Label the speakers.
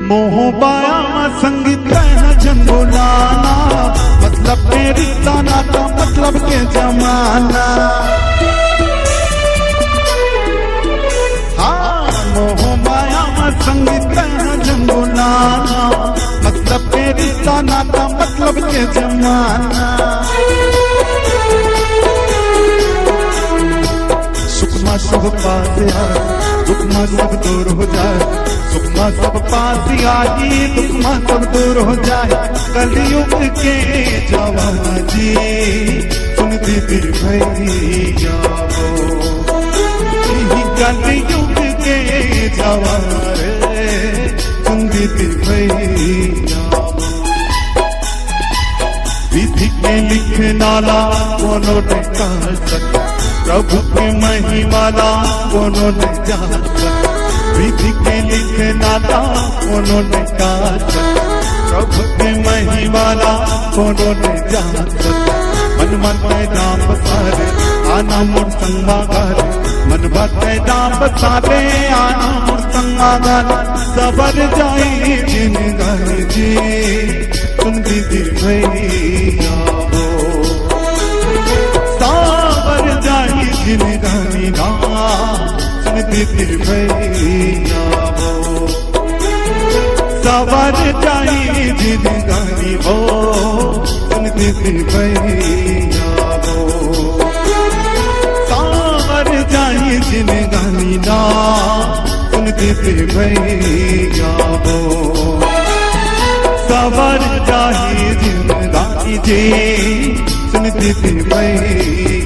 Speaker 1: मोह बाया में संगीत है झंगुलाना, मतलब के रिश्ता नाता मतलब के जमाना। हाँ, मोह माया में संगीत है झंगुलाना, मतलब के रिश्ता नाता मतलब के जमाना। सुखमा सब पास आए, दुखमा सब दूर हो जाए, सुखमा सब पास आई, दुखमा सब दूर हो जाए। कलयुग के जवान जी सुन दीदी भैया वो, कलयुग के जवान सुन दीदी भैया वो। विधि के लिखे नाला कोनो न कह सके, प्रभु के महिमाला कोनो न जान सके। विधि के लिखे नाला कोनो न कह सके, प्रभु के महिमाला कोनो न जान सके। मन मन में नाम बसारे आना मोर संगा गारे, मन भर नाम बसारे आना मोर संगा गारे। सबर जाई जिंदगानी जी सुन दीदी भैया वो, सबर जाई जिंदगानी ना सुन दीदी भैया वो। सबर जाई जिंदगानी वो सुन दीदी भैया वो। सबर जाई जिंदगानी ना सुन दीदी भैया वो। सबर जाई जिंदगानी जी सुन दीदी भैया।